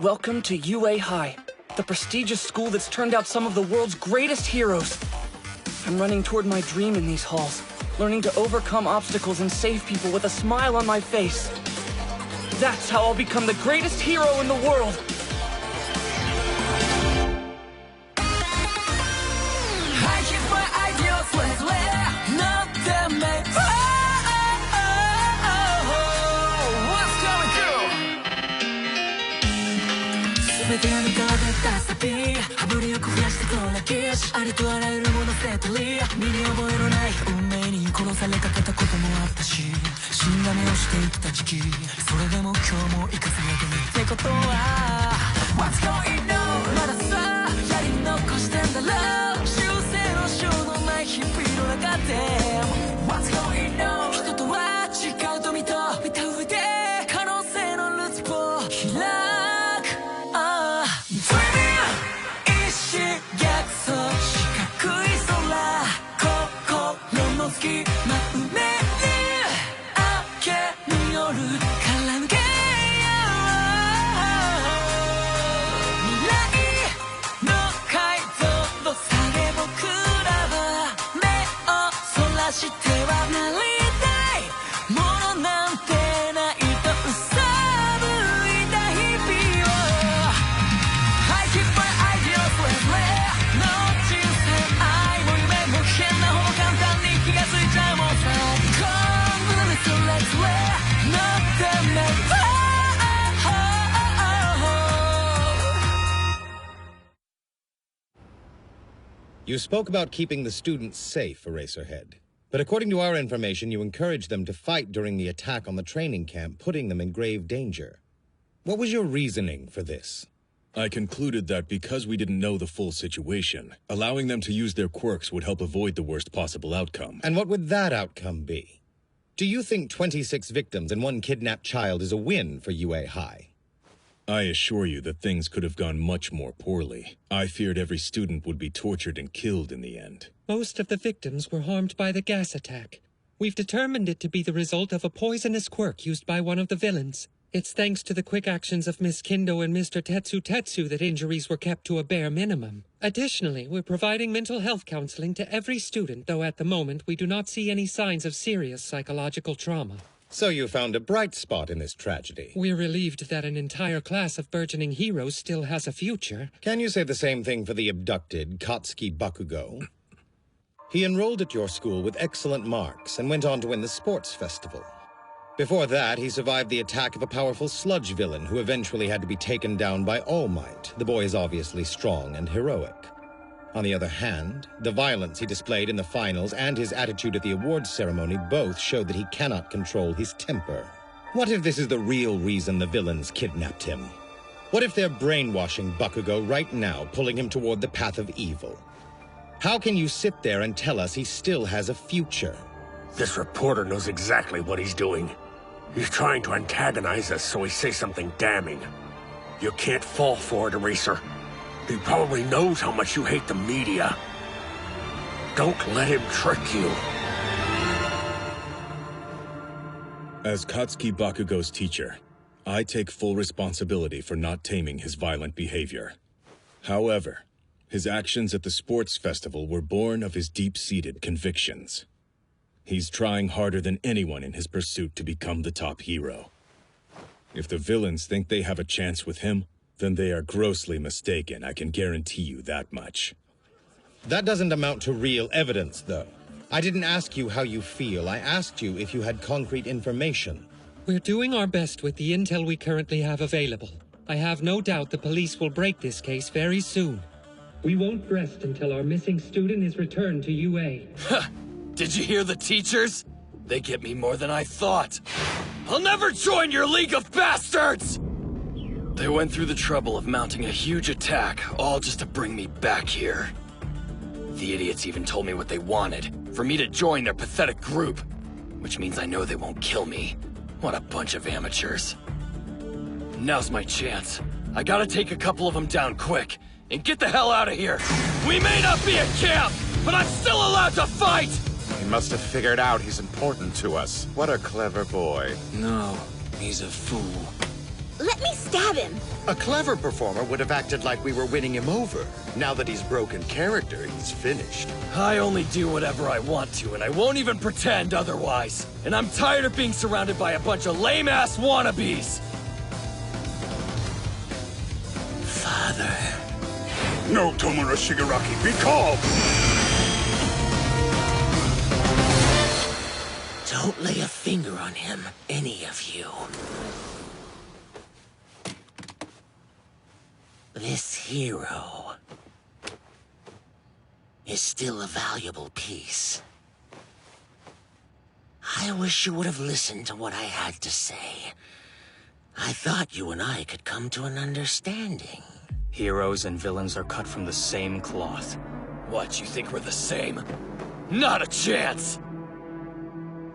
Welcome to UA High, the prestigious school that's turned out some of the world's greatest heroes. I'm running toward my dream in these halls, learning to overcome obstacles and save people with a smile on my face. That's how I'll become the greatest hero in the world. I keep my ideals lately, not them made. What's going through? 全てが抜かれたサビ羽振りよく増やしてこのキスありとあらゆるものセットリ身に覚えのない運命に殺されかけたこともあったし死んだ目をしていった時期それでも今日も生かされてるってことは What's going on まださやり残してんだろう修正のしようのない日々の中で What's going on 人とは違うと見た上で可能性のルーツを開くDreaming 意志逆走四角い空心の隙間埋めに明けによるから抜け未来の解像度下げ僕らは目をそらしてはなりたいものなんてないとうさぶいた日々を I keep my ideals lately の人生愛も夢も変なほど簡単に気がついちゃうもんさ Come with me let's live not the man You spoke about keeping the students safe, Eraserhead. But according to our information, you encouraged them to fight during the attack on the training camp, putting them in grave danger. What was your reasoning for this? I concluded that because we didn't know the full situation, allowing them to use their quirks would help avoid the worst possible outcome. And what would that outcome be? Do you think 26 victims and one kidnapped child is a win for UA High? I assure you that things could have gone much more poorly. I feared every student would be tortured and killed in the end. Most of the victims were harmed by the gas attack. We've determined it to be the result of a poisonous quirk used by one of the villains. It's thanks to the quick actions of Miss Kindo and Mr. Tetsu that injuries were kept to a bare minimum. Additionally, we're providing mental health counseling to every student, though at the moment we do not see any signs of serious psychological trauma. So you found a bright spot in this tragedy. We're relieved that an entire class of burgeoning heroes still has a future. Can you say the same thing for the abducted Katsuki Bakugo? He enrolled at your school with excellent marks and went on to win the sports festival. Before that, he survived the attack of a powerful sludge villain who eventually had to be taken down by All Might. The boy is obviously strong and heroic. On the other hand, the violence he displayed in the finals and his attitude at the awards ceremony both showed that he cannot control his temper. What if this is the real reason the villains kidnapped him? What if they're brainwashing Bakugo right now, pulling him toward the path of evil? How can you sit there and tell us he still has a future? This reporter knows exactly what he's doing. He's trying to antagonize us so he says something damning. You can't fall for it, Eraser. He probably knows how much you hate the media. Don't let him trick you. As Katsuki Bakugo's teacher, I take full responsibility for not taming his violent behavior. However, his actions at the sports festival were born of his deep-seated convictions. He's trying harder than anyone in his pursuit to become the top hero. If the villains think they have a chance with him, then they are grossly mistaken, I can guarantee you that much. That doesn't amount to real evidence, though. I didn't ask you how you feel. I asked you if you had concrete information. We're doing our best with the intel we currently have available. I have no doubt the police will break this case very soon. We won't rest until our missing student is returned to UA. Did you hear the teachers? They get me more than I thought. I'll never join your League of Bastards! They went through the trouble of mounting a huge attack, all just to bring me back here. The idiots even told me what they wanted, for me to join their pathetic group. Which means I know they won't kill me. What a bunch of amateurs. Now's my chance. I gotta take a couple of them down quick, and get the hell out of here! We may not be a camp, but I'm still allowed to fight! He must have figured out he's important to us. What a clever boy. No, he's a fool. Let me stab him! A clever performer would have acted like we were winning him over. Now that he's broken character, he's finished. I only do whatever I want to, and I won't even pretend otherwise. And I'm tired of being surrounded by a bunch of lame-ass wannabes! Father. No, Tomura Shigaraki, be calm! Don't lay a finger on him, any of you. This hero is still a valuable piece. I wish you would have listened to what I had to say. I thought you and I could come to an understanding. Heroes and villains are cut from the same cloth. What, you think we're the same? Not a chance!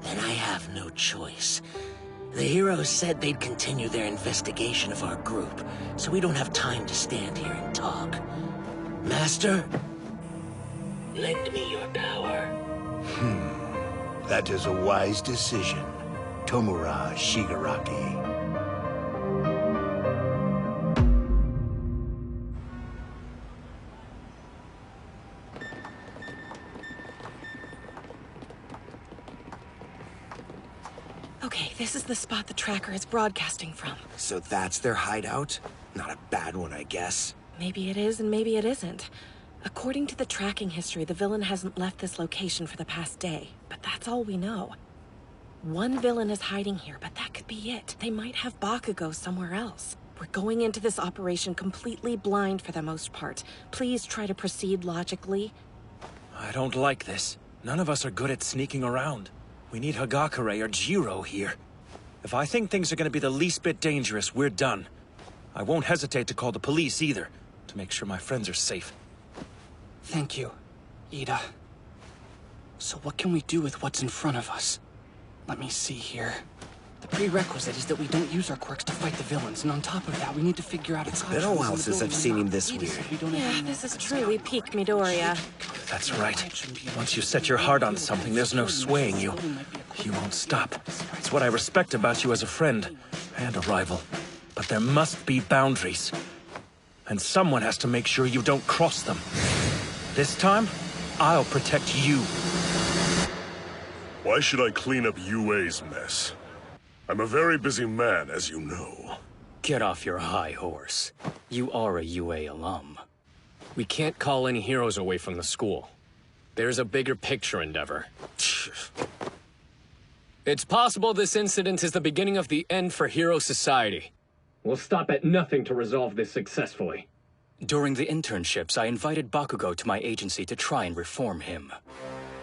Then I have no choice. The heroes said they'd continue their investigation of our group, so we don't have time to stand here and talk. Master, lend me your power. That is a wise decision, Tomura Shigaraki. Okay, this is the spot the tracker is broadcasting from. So that's their hideout? Not a bad one, I guess. Maybe it is and maybe it isn't. According to the tracking history, the villain hasn't left this location for the past day. But that's all we know. One villain is hiding here, but that could be it. They might have Bakugo somewhere else. We're going into this operation completely blind for the most part. Please try to proceed logically. I don't like this. None of us are good at sneaking around. We need Hagakure or Jiro here. If I think things are gonna be the least bit dangerous, we're done. I won't hesitate to call the police either, to make sure my friends are safe. Thank you, Ida. So what can we do with what's in front of us? Let me see here. The prerequisite is that we don't use our quirks to fight the villains, and on top of that, we need to figure out if It's been a while since I've seen him this weird. Yeah, this is truly peak Midoriya. That's right. Once you set your heart on something, there's no swaying you. You won't stop. It's what I respect about you as a friend, and a rival. But there must be boundaries. And someone has to make sure you don't cross them. This time, I'll protect you. Why should I clean up UA's mess? I'm a very busy man, as you know. Get off your high horse. You are a UA alum. We can't call any heroes away from the school. There's a bigger picture endeavor. It's possible this incident is the beginning of the end for Hero Society. We'll stop at nothing to resolve this successfully. During the internships, I invited Bakugo to my agency to try and reform him.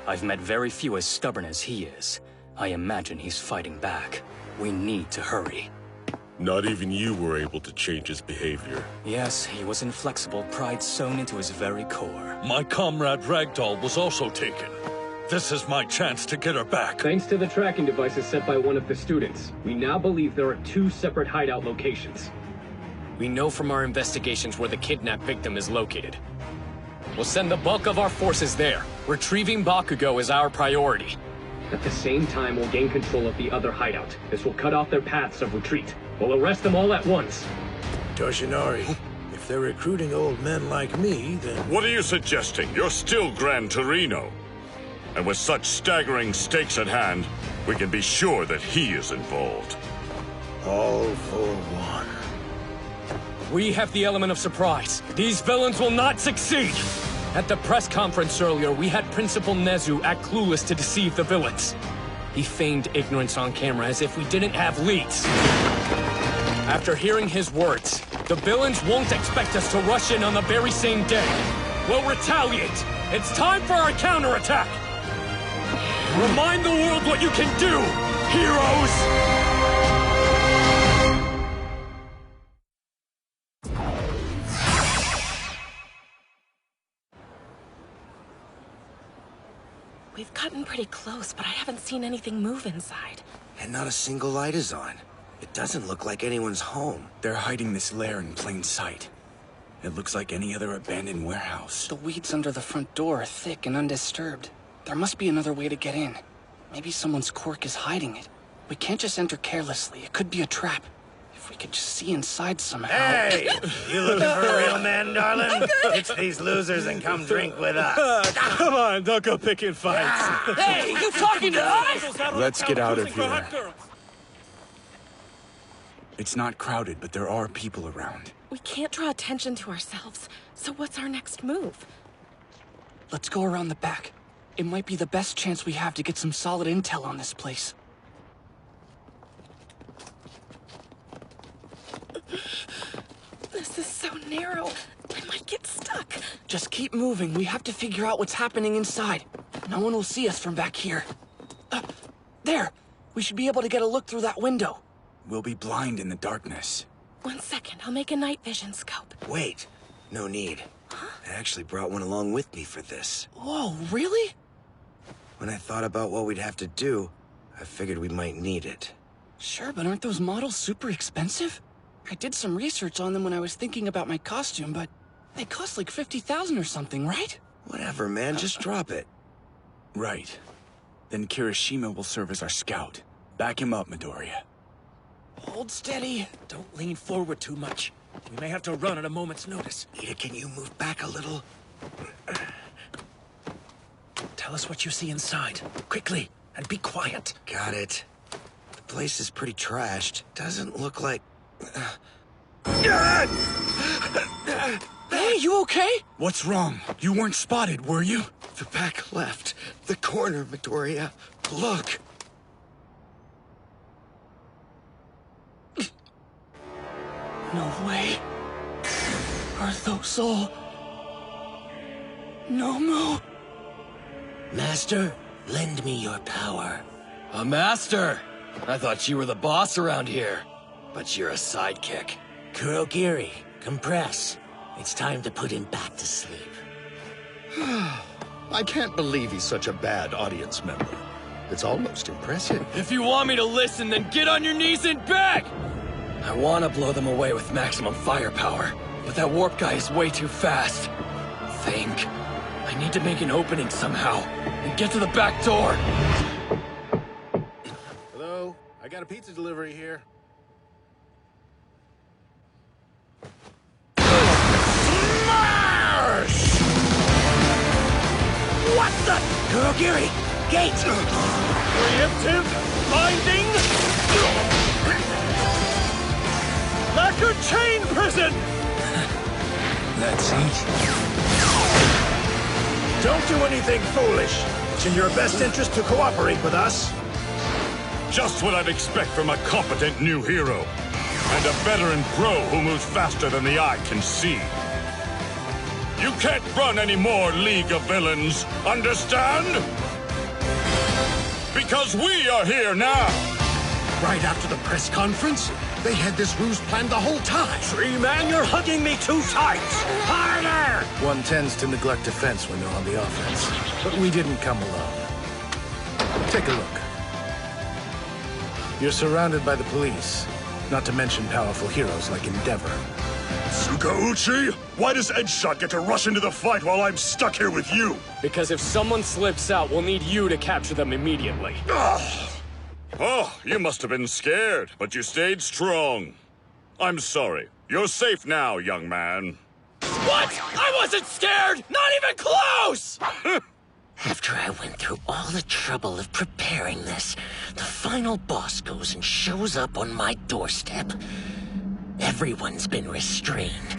I've met very few as stubborn as he is. I imagine he's fighting back. We need to hurry. Not even you were able to change his behavior. Yes, he was inflexible, pride sewn into his very core. My comrade Ragdoll was also taken. This is my chance to get her back. Thanks to the tracking devices set by one of the students, we now believe there are 2 separate hideout locations. We know from our investigations where the kidnapped victim is located. We'll send the bulk of our forces there. Retrieving Bakugo is our priority. At the same time, we'll gain control of the other hideout. This will cut off their paths of retreat. We'll arrest them all at once. Toshinori, if they're recruiting old men like me, then... What are you suggesting? You're still Gran Torino. And with such staggering stakes at hand, we can be sure that he is involved. All for one. We have the element of surprise. These villains will not succeed! At the press conference earlier, we had Principal Nezu act clueless to deceive the villains. He feigned ignorance on camera as if we didn't have leads. After hearing his words, the villains won't expect us to rush in on the very same day. We'll retaliate. It's time for our counterattack. Remind the world what you can do, heroes! We've gotten pretty close, but I haven't seen anything move inside. And not a single light is on. It doesn't look like anyone's home. They're hiding this lair in plain sight. It looks like any other abandoned warehouse. The weeds under the front door are thick and undisturbed. There must be another way to get in. Maybe someone's quirk is hiding it. We can't just enter carelessly. It could be a trap. If If we could just see inside somehow. Hey! You looking for a real man, darling? Ditch these losers and come drink with us. Come on, don't go picking fights. Hey, you talking to us? Let's get out of here. It's not crowded, but there are people around. We can't draw attention to ourselves. So what's our next move? Let's go around the back. It might be the best chance we have to get some solid intel on this place. This is so narrow. I might get stuck. Just keep moving. We have to figure out what's happening inside. No one will see us from back here. There! We should be able to get a look through that window. We'll be blind in the darkness. 1 second, I'll make a night vision scope. Wait, no need. I actually brought one along with me for this. Whoa, really? When I thought about what we'd have to do, I figured we might need it. Sure, but aren't those models super expensive? I did some research on them when I was thinking about my costume, but they cost like 50,000 or something, right? Whatever, man, just drop it. Right. Then Kirishima will serve as our scout. Back him up, Midoriya. Hold steady. Don't lean forward too much. We may have to run at a moment's notice. Ida, can you move back a little? Tell us what you see inside. Quickly, and be quiet. Got it. The place is pretty trashed. Doesn't look like... Hey, you okay? What's wrong? You weren't spotted, were you? The back left. The corner, Midoriya. Look. No way. Are those all... Nomu? Master, lend me your power. A master? I thought you were the boss around here. But you're a sidekick. Kurogiri, compress. It's time to put him back to sleep. I can't believe he's such a bad audience member. It's almost impressive. If you want me to listen, then get on your knees and beg! I want to blow them away with maximum firepower, but that warp guy is way too fast. Think. I need to make an opening somehow, and get to the back door. Hello? I got a pizza delivery here. Smash! What the? Kurogiri, gate! Preemptive, binding, lacquer chain prison! That's easy. Don't do anything foolish. It's in your best interest to cooperate with us. Just what I'd expect from a competent new hero. And a veteran pro who moves faster than the eye can see. You can't run any more, League of Villains, understand? Because we are here now! Right after the press conference? They had this ruse planned the whole time. Tree Man, you're hugging me too tight! Harder! One tends to neglect defense when they're on the offense. But we didn't come alone. Take a look. You're surrounded by the police, not to mention powerful heroes like Endeavor. Tsukauchi, why does Edgeshot get to rush into the fight while I'm stuck here with you? Because if someone slips out, we'll need you to capture them immediately. Oh, you must have been scared, but you stayed strong. I'm sorry. You're safe now, young man. What? I wasn't scared! Not even close! After I went through all the trouble of preparing this, the final boss goes and shows up on my doorstep. Everyone's been restrained.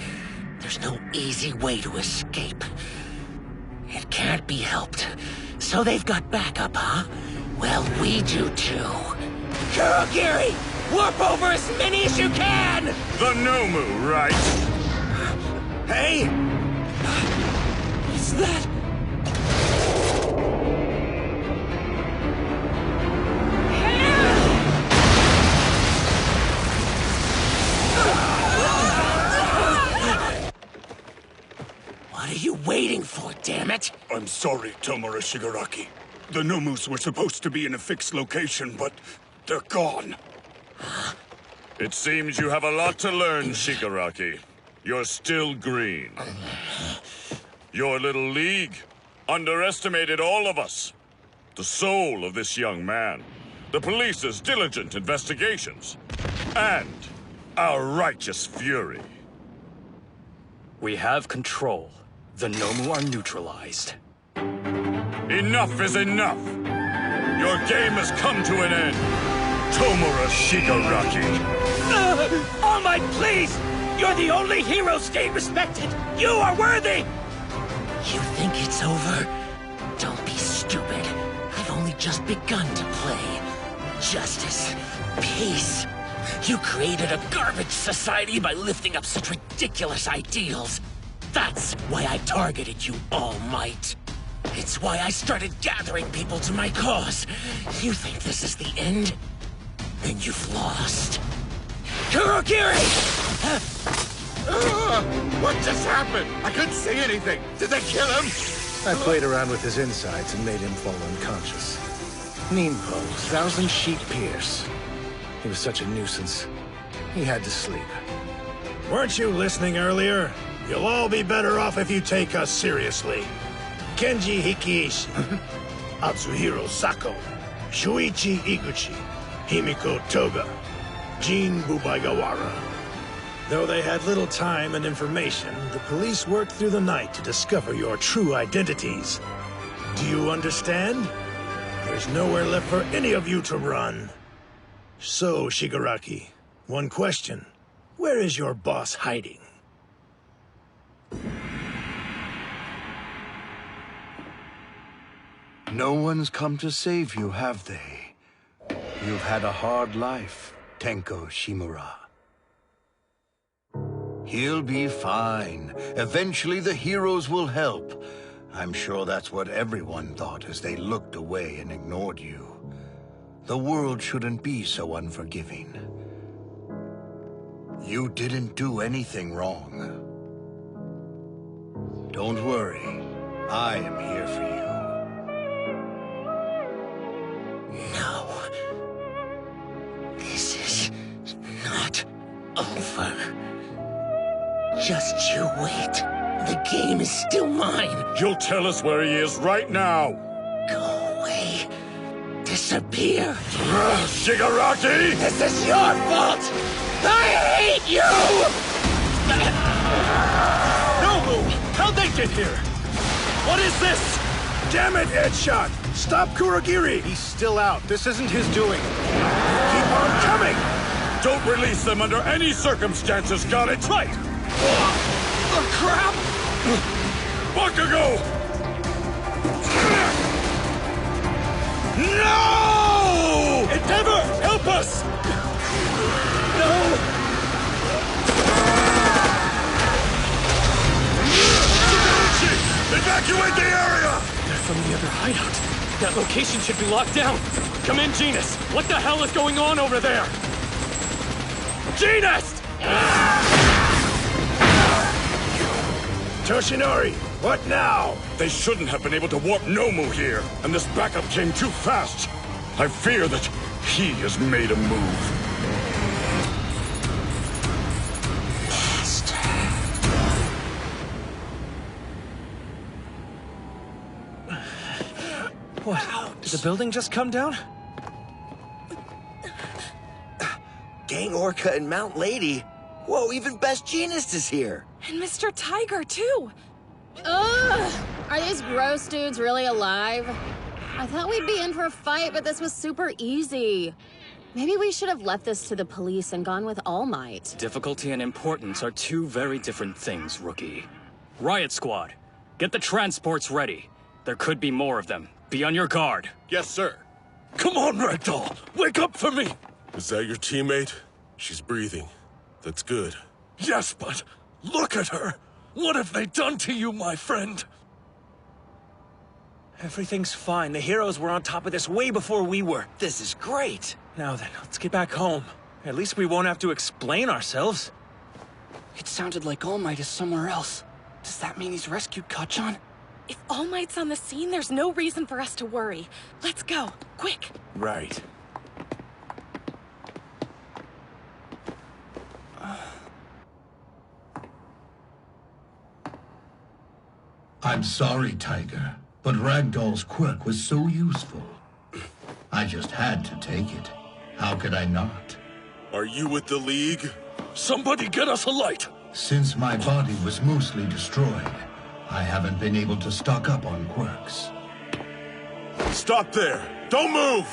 There's no easy way to escape. It can't be helped. So they've got backup, huh? Well, we do too. Kurogiri! Warp over as many as you can! The Nomu, right? Hey! Is that... What are you waiting for, damn it? I'm sorry, Tomura Shigaraki. The Nomus were supposed to be in a fixed location, but they're gone. It seems you have a lot to learn, Shigaraki. You're still green. Your little league underestimated all of us. The soul of this young man. The police's diligent investigations. And our righteous fury. We have control. The Nomu are neutralized. Enough is enough! Your game has come to an end! Tomura Shigaraki! All Might, please! You're the only hero stay respected! You are worthy! You think it's over? Don't be stupid. I've only just begun to play. Justice. Peace. You created a garbage society by lifting up such ridiculous ideals. That's why I targeted you, All Might. It's why I started gathering people to my cause. You think this is the end? Then you've lost. Kurogiri! What just happened? I couldn't say anything. Did they kill him? I played around with his insides and made him fall unconscious. Ningpo, Thousand Sheep Pierce. He was such a nuisance. He had to sleep. Weren't you listening earlier? You'll all be better off if you take us seriously. Kenji Hikiishi, Atsuhiro Sako, Shuichi Iguchi, Himiko Toga, Jin Bubaigawara. Though they had little time and information, the police worked through the night to discover your true identities. Do you understand? There's nowhere left for any of you to run. So, Shigaraki, one question. Where is your boss hiding? No one's come to save you, have they? You've had a hard life, Tenko Shimura. He'll be fine. Eventually the heroes will help. I'm sure that's what everyone thought as they looked away and ignored you. The world shouldn't be so unforgiving. You didn't do anything wrong. Don't worry. I am here for you. No. This is not over. Just you wait. The game is still mine. You'll tell us where he is right now. Go away. Disappear. Shigaraki! This is your fault! I hate you! Nobu! How'd they get here? What is this? Damn it, Headshot! Stop Kurogiri! He's still out. This isn't his doing. Keep on coming! Don't release them under any circumstances, got it? Right! Oh, crap! Bakugo! No! Endeavor, help us! No! Evacuate the area! They're from the other hideout. That location should be locked down. Come in, Genis. What the hell is going on over there? Genis! Toshinori, what now? They shouldn't have been able to warp Nomu here, and this backup came too fast. I fear that he has made a move. What? Did the building just come down? Gang Orca and Mount Lady. Whoa, even Best Jeanist is here. And Mr. Tiger, too. Ugh! Are these gross dudes really alive? I thought we'd be in for a fight, but this was super easy. Maybe we should have left this to the police and gone with All Might. Difficulty and importance are two very different things, Rookie. Riot Squad, get the transports ready. There could be more of them. Be on your guard. Yes, sir. Come on, Ragdoll! Wake up for me! Is that your teammate? She's breathing. That's good. Yes, but look at her! What have they done to you, my friend? Everything's fine. The heroes were on top of this way before we were. This is great. Now then, let's get back home. At least we won't have to explain ourselves. It sounded like All Might is somewhere else. Does that mean he's rescued Kacchan? If All Might's on the scene, there's no reason for us to worry. Let's go, quick. Right. I'm sorry, Tiger, but Ragdoll's quirk was so useful. I just had to take it. How could I not? Are you with the League? Somebody get us a light! Since my body was mostly destroyed, I haven't been able to stock up on quirks. Stop there! Don't move!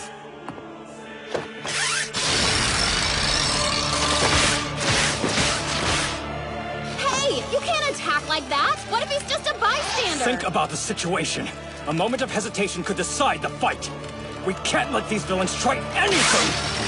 Hey, you can't attack like that! What if he's just a bystander? Think about the situation. A moment of hesitation could decide the fight. We can't let these villains try anything!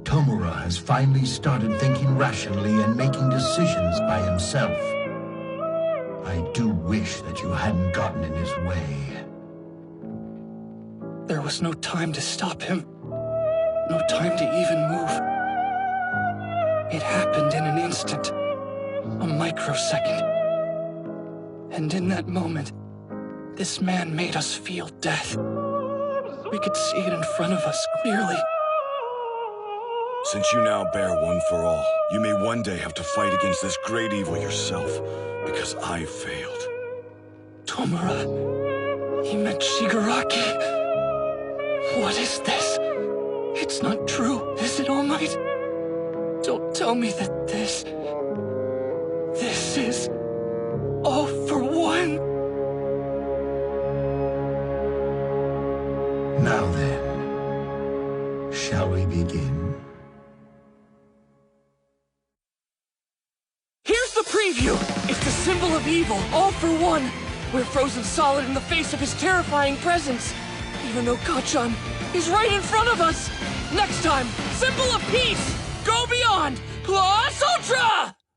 Tomura has finally started thinking rationally and making decisions by himself. I do wish that you hadn't gotten in his way. There was no time to stop him. No time to even move. It happened in an instant. A microsecond. And in that moment, this man made us feel death. We could see it in front of us clearly. Since you now bear one for all, you may one day have to fight against this great evil yourself, because I failed. Tomura... he meant Shigaraki. What is this? It's not true, is it, All Might? Don't tell me that this is... all for one? Now then, shall we begin? Here's the preview! It's the symbol of evil, all for one. We're frozen solid in the face of his terrifying presence. Even though Kacchan is right in front of us. Next time, symbol of peace! Go beyond! Plus Ultra!